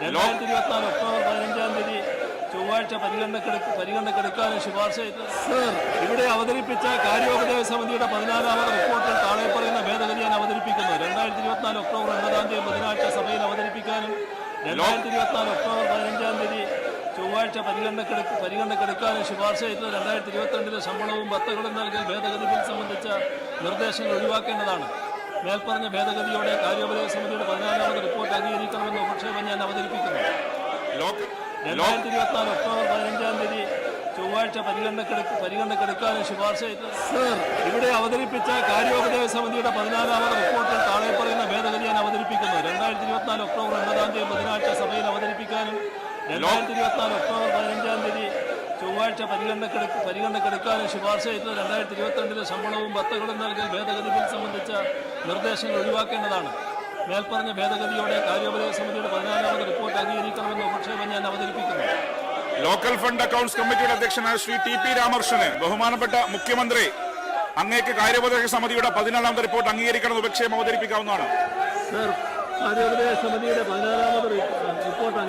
2024 October 15-ാം തീയതി ചൊവ്വാഴ്ച പരിഗണനക്കെടുക്കാനും ശുപാർശ ചെയ്തു. സർ, ഇവിടെ അവതരിപ്പിച്ച കാര്യോപദേശക സമിതിയുടെ 14ാമത് റിപ്പോർട്ടിൽ താഴെ പറയുന്ന ഭേദഗതി ഞാൻ അവതരിപ്പിക്കുന്നു. 2024 ഒക്ടോബർ 9-ാം തീയതി ബുധനാഴ്ച സഭയിൽ അവതരിപ്പിക്കാനും 2024 ഒക്ടോബർ 15-ാം തീയതി ചൊവ്വാഴ്ച പരിഗണനക്കെടുക്കാനും ശുപാർശ ചെയ്തത് 2022 ശമ്പളവും ഭത്തകളും നൽകൽ ഭേദഗതി ബിൽ സംബന്ധിച്ച നിർദ്ദേശങ്ങൾ ഒഴിവാക്കേണ്ടതാണ്. മേൽപ്പറഞ്ഞ ഭേദഗതിയോടെ കാര്യോപദേശക സമിതിയുടെ 14ാമത് റിപ്പോർട്ട് അംഗീകരിക്കണമെന്ന ഉപക്ഷേപം ഞാൻ അവതരിപ്പിക്കുന്നു. 2024 ഒക്ടോബർ 15-ാം തീയതി ചൊവ്വാഴ്ച പരിഗണനക്കെടുക്കാനും ശുപാർശ ചെയ്തു. സർ, ഇവിടെ അവതരിപ്പിച്ച കാര്യോപദേശക സമിതിയുടെ 14ാമത് റിപ്പോർട്ടിൽ താഴെ പറയുന്ന ഭേദഗതി ഞാൻ അവതരിപ്പിക്കുന്നു. 2024 ഒക്ടോബർ 9-ാം തീയതി ബുധനാഴ്ച സഭയിൽ അവതരിപ്പിക്കാനും 2024 ഒക്ടോബർ 15-ാം തീയതി ചൊവ്വാഴ്ച പരിഗണനക്കെടുക്കാനും ശുപാർശ ചെയ്തത് 2022 ശമ്പളവും ഭത്തകളും നൽകൽ ഭേദഗതി ബിൽ സംബന്ധിച്ച നിർദ്ദേശങ്ങൾ ഒഴിവാക്കേണ്ടതാണ്. മേൽപ്പറഞ്ഞ ഭേദഗതിയോടെ കാര്യോപദേശക സമിതിയുടെ 14ാമത് റിപ്പോർട്ട് അംഗീകരിക്കണമെന്ന ഉപക്ഷേപം ഞാൻ അവതരിപ്പിക്കുന്നു. ലോക്കൽ ഫണ്ട് അക്കൗണ്ട്സ് കമ്മിറ്റിയുടെ അധ്യക്ഷനായ ശ്രീ ടി.പി. രാമകൃഷ്ണന് ബഹുമാനപ്പെട്ട മുഖ്യമന്ത്രി അങ്ങേക്ക് കാര്യോപദേശക സമിതിയുടെ 14ാമത് റിപ്പോർട്ട് അംഗീകരിക്കണമെന്ന് ഉപക്ഷേപം അവതരിപ്പിക്കാവുന്നതാണ്. സർ, കാര്യോപദേശക സമിതിയുടെ 14ാമത് റിപ്പോർട്ട്